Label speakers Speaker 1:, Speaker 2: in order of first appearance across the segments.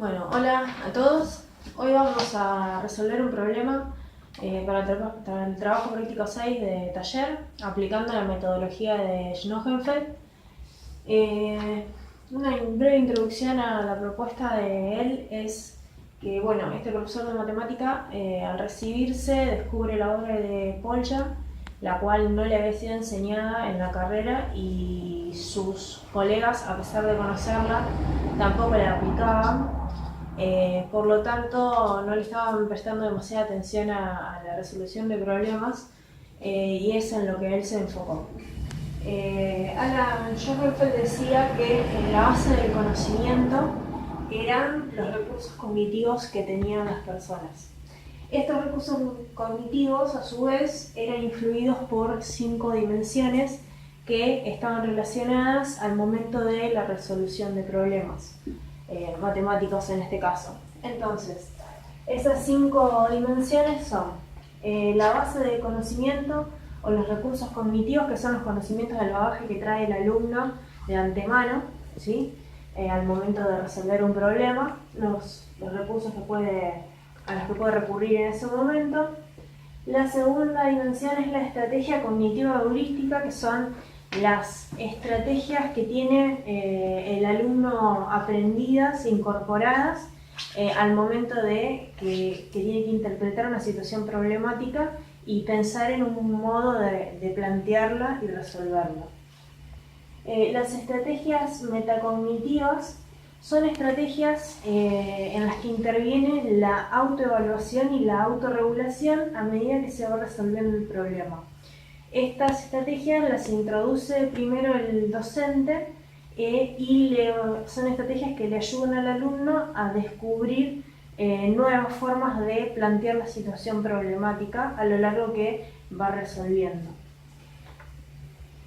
Speaker 1: Bueno, hola a todos. Hoy vamos a resolver un problema para el trabajo práctico 6 de taller, aplicando la metodología de Schnogenfeld. Una breve introducción a la propuesta de él es que, bueno, este profesor de matemática, al recibirse, descubre la obra de Polya, la cual no le había sido enseñada en la carrera, y sus colegas, a pesar de conocerla, tampoco la aplicaban. Por lo tanto, no le estaban prestando demasiada atención a la resolución de problemas, y es en lo que él se enfocó. Alan Schoenfeld decía que la base del conocimiento eran los recursos cognitivos que tenían las personas. Estos recursos cognitivos, a su vez, eran influidos por 5 dimensiones que estaban relacionadas al momento de la resolución de problemas matemáticos en este caso. Entonces, esas 5 dimensiones son la base de conocimiento o los recursos cognitivos, que son los conocimientos del bagaje que trae el alumno de antemano, ¿sí? Al momento de resolver un problema, los recursos a los que puede recurrir en ese momento. La segunda dimensión es la estrategia cognitiva heurística, que son las estrategias que tiene el alumno aprendidas, incorporadas al momento de que tiene que interpretar una situación problemática y pensar en un modo de plantearla y resolverla. Las estrategias metacognitivas son estrategias en las que interviene la autoevaluación y la autorregulación a medida que se va resolviendo el problema. Estas estrategias las introduce primero el docente son estrategias que le ayudan al alumno a descubrir nuevas formas de plantear la situación problemática a lo largo que va resolviendo.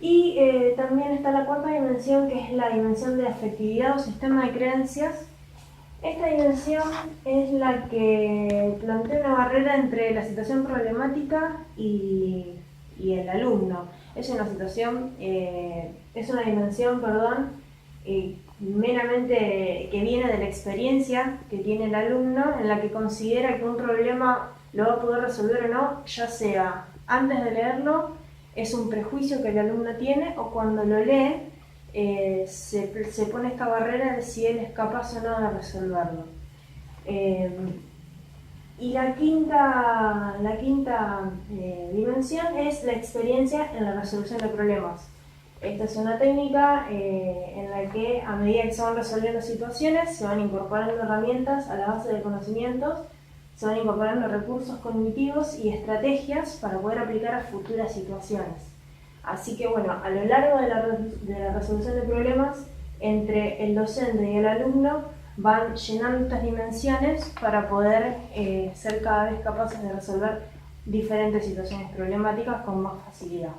Speaker 1: Y también está la cuarta dimensión, que es la dimensión de afectividad o sistema de creencias. Esta dimensión es la que plantea una barrera entre la situación problemática y el alumno. Es una dimensión, meramente que viene de la experiencia que tiene el alumno, en la que considera que un problema lo va a poder resolver o no, ya sea antes de leerlo, es un prejuicio que el alumno tiene, o cuando lo lee se pone esta barrera de si él es capaz o no de resolverlo. Y la quinta dimensión es la experiencia en la resolución de problemas. Esta es una técnica en la que, a medida que se van resolviendo situaciones, se van incorporando herramientas a la base de conocimientos, se van incorporando recursos cognitivos y estrategias para poder aplicar a futuras situaciones. Así que, bueno, a lo largo de la resolución de problemas, entre el docente y el alumno, van llenando estas dimensiones para poder ser cada vez capaces de resolver diferentes situaciones problemáticas con más facilidad.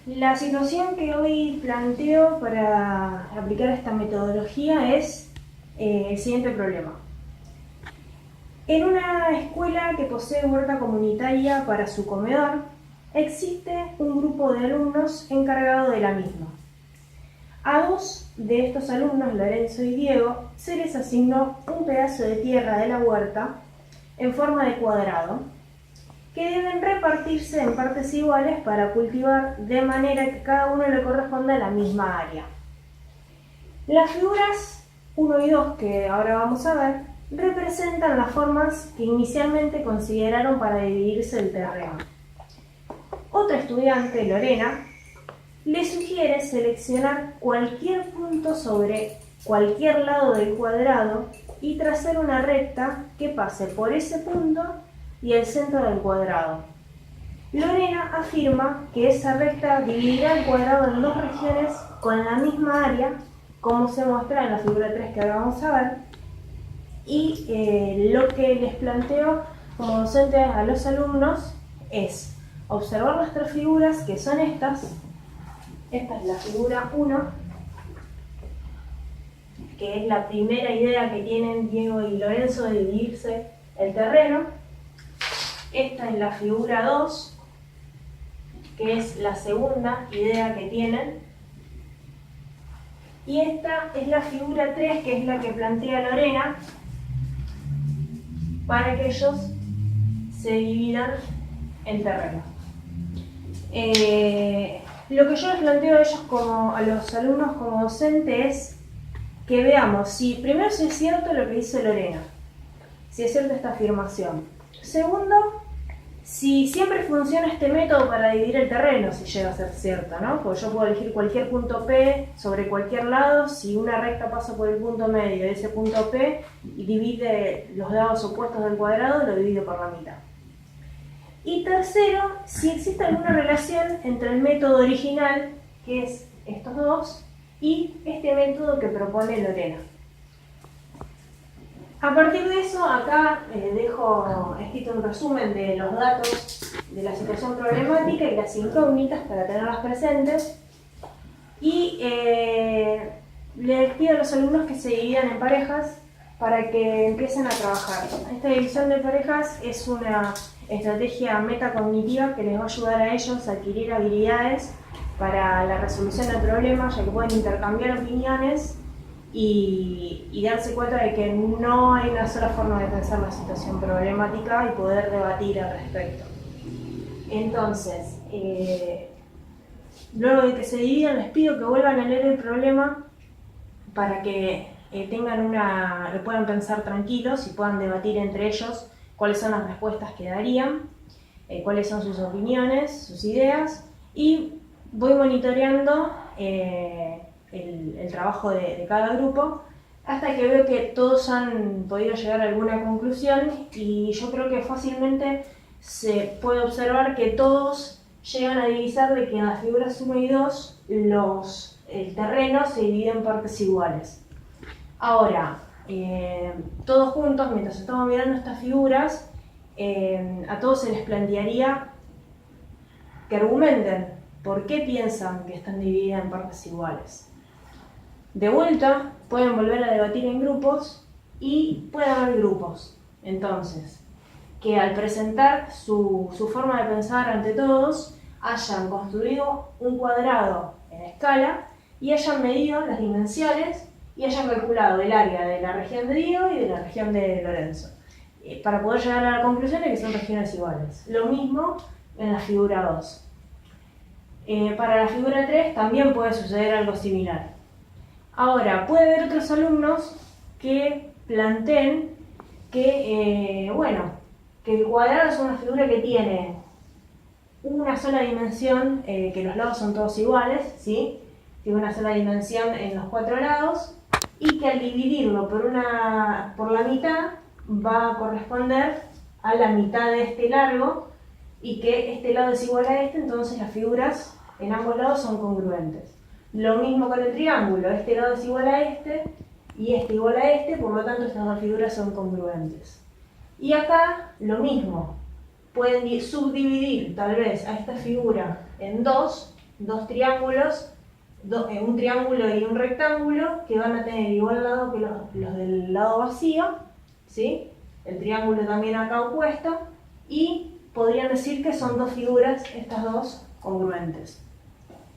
Speaker 1: La situación que hoy planteo para aplicar esta metodología es el siguiente problema. En una escuela que posee huerta comunitaria para su comedor, existe un grupo de alumnos encargado de la misma. A 2 de estos alumnos, Lorenzo y Diego, se les asignó un pedazo de tierra de la huerta en forma de cuadrado, que deben repartirse en partes iguales para cultivar de manera que cada uno le corresponda a la misma área. Las figuras 1 y 2, que ahora vamos a ver, representan las formas que inicialmente consideraron para dividirse el terreno. Otra estudiante, Lorena, le sugiere seleccionar cualquier punto sobre cualquier lado del cuadrado y trazar una recta que pase por ese punto y el centro del cuadrado. Lorena afirma que esa recta dividirá el cuadrado en 2 regiones con la misma área, como se muestra en la figura 3 que ahora vamos a ver, y lo que les planteo como docente a los alumnos es observar las 3 figuras, que son estas. Esta es la figura 1, que es la primera idea que tienen Diego y Lorenzo de dividirse el terreno. Esta es la figura 2, que es la segunda idea que tienen. Y esta es la figura 3, que es la que plantea Lorena, para que ellos se dividan el terreno. Lo que yo les planteo a ellos, a los alumnos como docente, es que veamos primero si es cierto lo que dice Lorena, si es cierta esta afirmación. Segundo, si siempre funciona este método para dividir el terreno, si llega a ser cierto, ¿no? Porque yo puedo elegir cualquier punto P sobre cualquier lado, si una recta pasa por el punto medio de ese punto P y divide los lados opuestos del cuadrado, lo divido por la mitad. Y tercero, si existe alguna relación entre el método original, que es estos dos, y este método que propone Lorena. A partir de eso, acá dejo escrito un resumen de los datos de la situación problemática y las incógnitas para tenerlas presentes. Y les pido a los alumnos que se dividan en parejas para que empiecen a trabajar. Esta división de parejas es una estrategia metacognitiva que les va a ayudar a ellos a adquirir habilidades para la resolución del problema, ya que pueden intercambiar opiniones y darse cuenta de que no hay una sola forma de pensar la situación problemática y poder debatir al respecto. Entonces, luego de que se dividan, les pido que vuelvan a leer el problema para que lo puedan pensar tranquilos y puedan debatir entre ellos cuáles son las respuestas que darían, cuáles son sus opiniones, sus ideas, y voy monitoreando el trabajo de cada grupo hasta que veo que todos han podido llegar a alguna conclusión, y yo creo que fácilmente se puede observar que todos llegan a divisar de que en las figuras 1 y 2 el terreno se divide en partes iguales. Ahora, todos juntos, mientras estamos mirando estas figuras, a todos se les plantearía que argumenten por qué piensan que están divididas en partes iguales. De vuelta, pueden volver a debatir en grupos y puede haber grupos. Entonces, que al presentar su forma de pensar ante todos, hayan construido un cuadrado en escala y hayan medido las dimensiones y hayan calculado el área de la región de Diego y de la región de Lorenzo, para poder llegar a la conclusión de que son regiones iguales. Lo mismo en la figura 2. Para la figura 3 también puede suceder algo similar. Ahora, puede haber otros alumnos que planteen que el cuadrado es una figura que tiene una sola dimensión, que los lados son todos iguales, ¿sí? Tiene una sola dimensión en los 4 lados, y que al dividirlo por la mitad va a corresponder a la mitad de este largo, y que este lado es igual a este, entonces las figuras en ambos lados son congruentes. Lo mismo con el triángulo, este lado es igual a este y este igual a este, por lo tanto estas dos figuras son congruentes. Y acá lo mismo, pueden subdividir tal vez a esta figura en dos triángulos, un triángulo y un rectángulo, que van a tener igual lado que los del lado vacío, ¿sí? El triángulo también acá opuesto, y podrían decir que son dos figuras, estas dos, congruentes.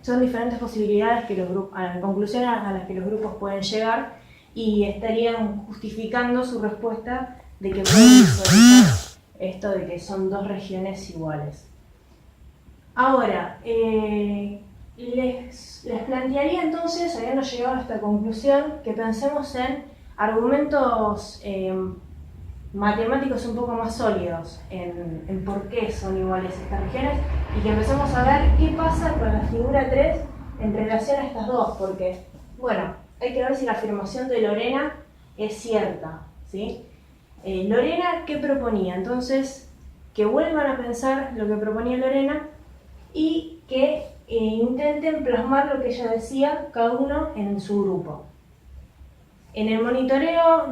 Speaker 1: Son diferentes posibilidades conclusiones a las que los grupos pueden llegar, y estarían justificando su respuesta de que pueden visualizar esto de que son dos regiones iguales. Ahora, les plantearía entonces, habiendo llegado a esta conclusión, que pensemos en argumentos matemáticos un poco más sólidos en por qué son iguales estas regiones, y que empecemos a ver qué pasa con la figura 3 en relación a estas dos, porque, bueno, hay que ver si la afirmación de Lorena es cierta, ¿sí? Lorena, ¿qué proponía? Entonces, que vuelvan a pensar lo que proponía Lorena y que intenten plasmar lo que ella decía, cada uno en su grupo. En el monitoreo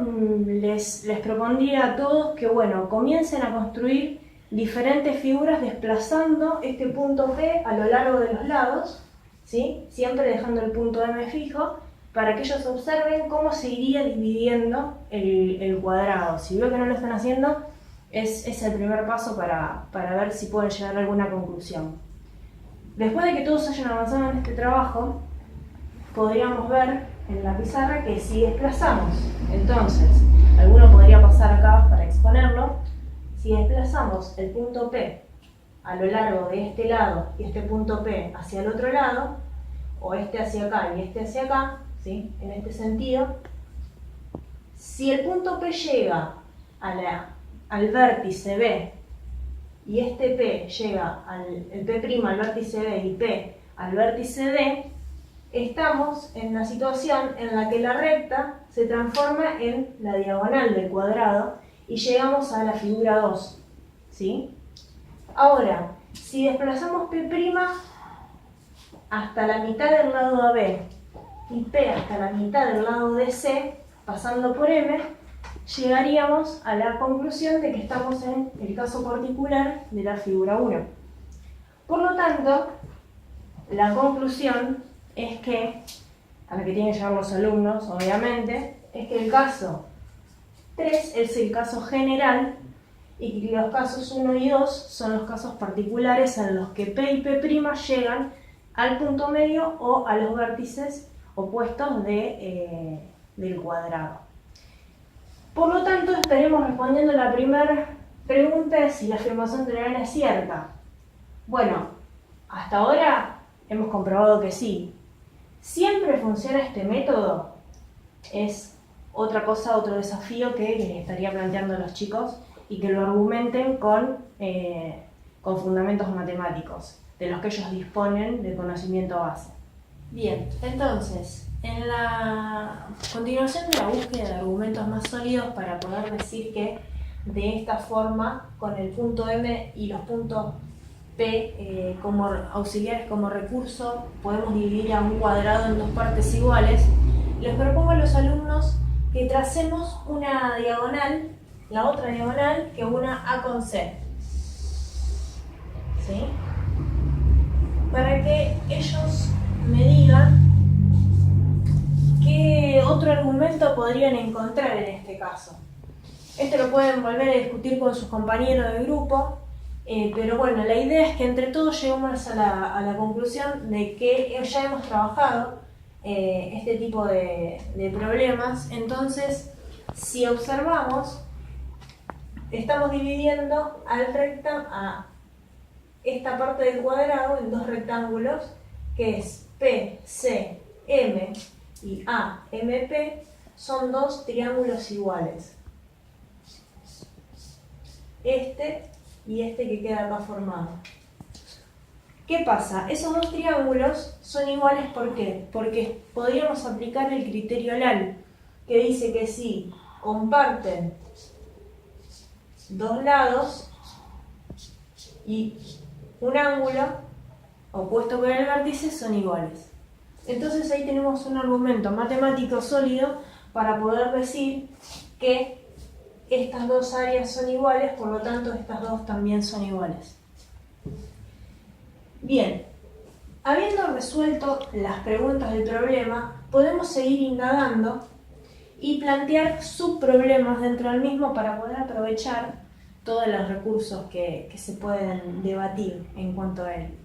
Speaker 1: les propondría a todos que, comiencen a construir diferentes figuras desplazando este punto P a lo largo de los lados, ¿sí? Siempre dejando el punto M fijo, para que ellos observen cómo se iría dividiendo el cuadrado. Si veo que no lo están haciendo, es el primer paso para ver si pueden llegar a alguna conclusión. Después de que todos hayan avanzado en este trabajo, podríamos ver en la pizarra que si desplazamos, entonces, alguno podría pasar acá para exponerlo, si desplazamos el punto P a lo largo de este lado y este punto P hacia el otro lado, o este hacia acá y este hacia acá, ¿sí? En este sentido, si el punto P llega al vértice B y este P llega el P' al vértice B y P al vértice D, estamos en una situación en la que la recta se transforma en la diagonal del cuadrado y llegamos a la figura 2, ¿sí? Ahora, si desplazamos P' hasta la mitad del lado AB y P hasta la mitad del lado DC, pasando por M, llegaríamos a la conclusión de que estamos en el caso particular de la figura 1. Por lo tanto, la conclusión es que, a la que tienen que llegar los alumnos, obviamente, es que el caso 3 es el caso general y que los casos 1 y 2 son los casos particulares en los que P y P' llegan al punto medio o a los vértices opuestos del cuadrado. Por lo tanto, estaremos respondiendo la primera pregunta de si la afirmación teorema es cierta. Bueno, hasta ahora hemos comprobado que sí. ¿Siempre funciona este método? Es otra cosa, otro desafío que les estaría planteando a los chicos y que lo argumenten con fundamentos matemáticos, de los que ellos disponen de conocimiento base. Bien, entonces, en la continuación de la búsqueda de argumentos más sólidos para poder decir que de esta forma, con el punto M y los puntos P como auxiliares como recurso, podemos dividir a un cuadrado en dos partes iguales, les propongo a los alumnos que tracemos una diagonal, la otra diagonal que una A con C, ¿sí? Para que ellos me digan qué otro argumento podrían encontrar en este caso. Esto lo pueden volver a discutir con sus compañeros de grupo, pero bueno, la idea es que entre todos lleguemos a la conclusión de que ya hemos trabajado este tipo de problemas. Entonces, si observamos, estamos dividiendo a esta parte del cuadrado en dos rectángulos, que es P, C, M y A, MP, son dos triángulos iguales. Este y este que queda acá formado. ¿Qué pasa? Esos dos triángulos son iguales, ¿por qué? Porque podríamos aplicar el criterio LAL, que dice que si comparten dos lados y un ángulo opuesto por el vértice, son iguales. Entonces ahí tenemos un argumento matemático sólido para poder decir que estas dos áreas son iguales, por lo tanto estas dos también son iguales. Bien, habiendo resuelto las preguntas del problema, podemos seguir indagando y plantear subproblemas dentro del mismo para poder aprovechar todos los recursos que se pueden debatir en cuanto a él.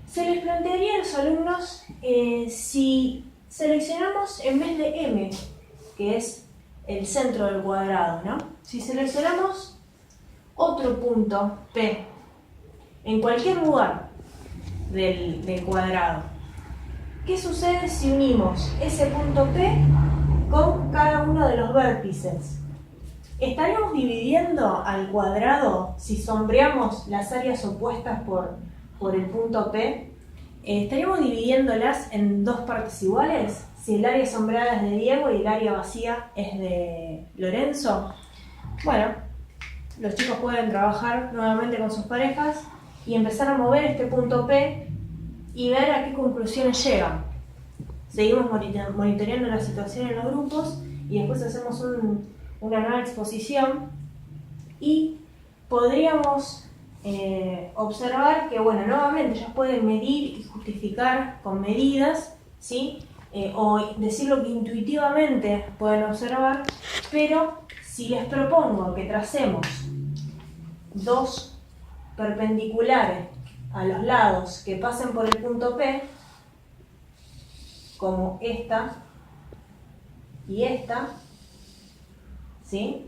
Speaker 1: Se les plantearía a los alumnos si seleccionamos en vez de M, que es el centro del cuadrado, ¿no? Si seleccionamos otro punto P en cualquier lugar del cuadrado, ¿qué sucede si unimos ese punto P con cada uno de los vértices? ¿Estaríamos dividiendo al cuadrado si sombreamos las áreas opuestas por el punto P? ¿Estaríamos dividiéndolas en dos partes iguales? Si el área sombreada es de Diego y el área vacía es de Lorenzo. Bueno, los chicos pueden trabajar nuevamente con sus parejas y empezar a mover este punto P y ver a qué conclusiones llegan. Seguimos monitoreando la situación en los grupos y después hacemos una nueva exposición y podríamos observar que, bueno, nuevamente ellos pueden medir y justificar con medidas, ¿sí? O decir lo que intuitivamente pueden observar, pero si les propongo que tracemos dos perpendiculares a los lados que pasen por el punto P, como esta y esta, ¿sí?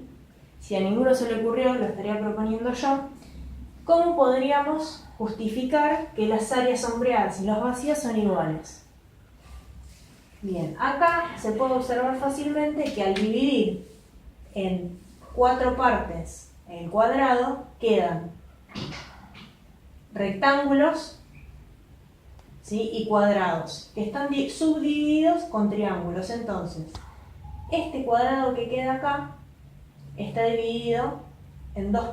Speaker 1: Si a ninguno se le ocurrió, lo estaría proponiendo yo. ¿Cómo podríamos justificar que las áreas sombreadas y las vacías son iguales? Bien, acá se puede observar fácilmente que al dividir en 4 partes el cuadrado, quedan rectángulos, ¿sí? Y cuadrados, que están subdivididos con triángulos. Entonces, este cuadrado que queda acá está dividido en 2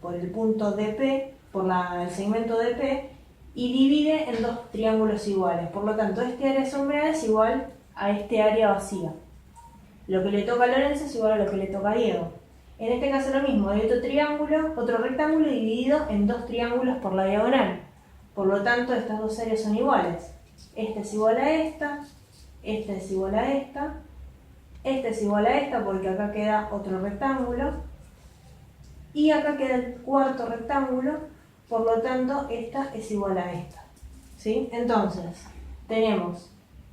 Speaker 1: por el punto DP, por el segmento DP, y divide en 2 triángulos iguales. Por lo tanto, este área sombreada es igual a este área vacía. Lo que le toca a Lorenzo es igual a lo que le toca a Diego. En este caso lo mismo, hay otro rectángulo dividido en 2 triángulos por la diagonal. Por lo tanto, estas 2 áreas son iguales. Esta es igual a esta es igual a esta es igual a esta porque acá queda otro rectángulo. Y acá queda el cuarto rectángulo, por lo tanto, esta es igual a esta. ¿Sí? Entonces, tenemos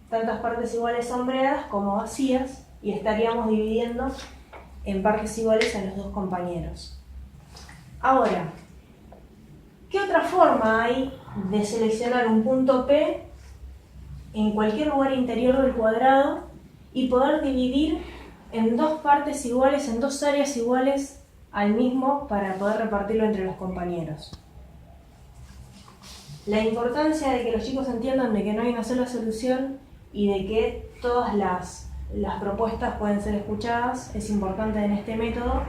Speaker 1: tantas partes iguales sombreadas como vacías y estaríamos dividiendo en partes iguales a los 2 compañeros. Ahora, ¿qué otra forma hay de seleccionar un punto P en cualquier lugar interior del cuadrado y poder dividir en 2 partes iguales, en 2 áreas iguales al mismo para poder repartirlo entre los compañeros? La importancia de que los chicos entiendan de que no hay una sola solución y de que todas las propuestas pueden ser escuchadas es importante en este método,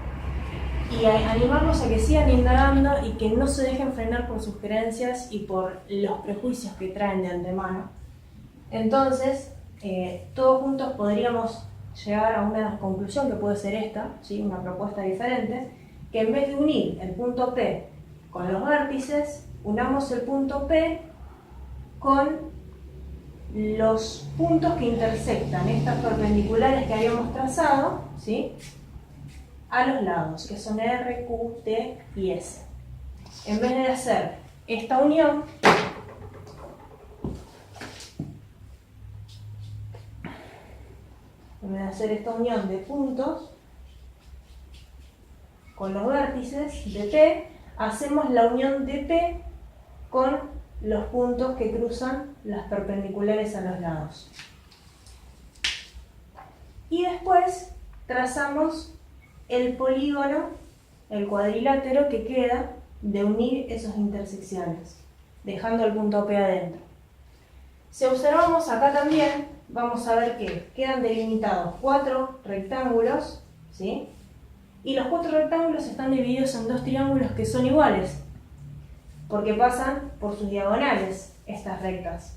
Speaker 1: y animarlos a que sigan indagando y que no se dejen frenar por sus creencias y por los prejuicios que traen de antemano. Entonces, todos juntos podríamos llegar a una conclusión que puede ser esta, ¿sí? Una propuesta diferente, que en vez de unir el punto P con los vértices, unamos el punto P con los puntos que intersectan estas perpendiculares que habíamos trazado, ¿sí? A los lados, que son R, Q, T y S. En vez de hacer esta unión, de puntos con los vértices de P, hacemos la unión de P con los puntos que cruzan las perpendiculares a los lados. Y después trazamos el polígono, el cuadrilátero que queda de unir esas intersecciones, dejando el punto P adentro. Si observamos acá también, vamos a ver que quedan delimitados 4 rectángulos, ¿sí? Y los 4 rectángulos están divididos en 2 triángulos que son iguales, porque pasan por sus diagonales estas rectas.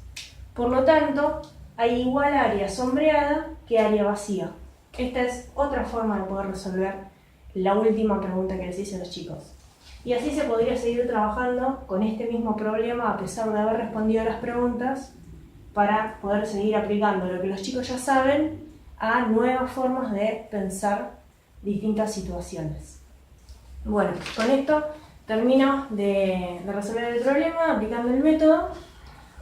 Speaker 1: Por lo tanto, hay igual área sombreada que área vacía. Esta es otra forma de poder resolver la última pregunta que les hice a los chicos. Y así se podría seguir trabajando con este mismo problema a pesar de haber respondido a las preguntas, para poder seguir aplicando lo que los chicos ya saben a nuevas formas de pensar distintas situaciones. Bueno, con esto termino de resolver el problema aplicando el método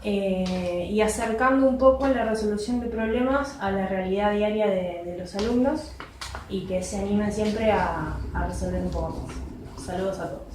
Speaker 1: y acercando un poco la resolución de problemas a la realidad diaria de los alumnos, y que se animen siempre a resolver un poco más. Saludos a todos.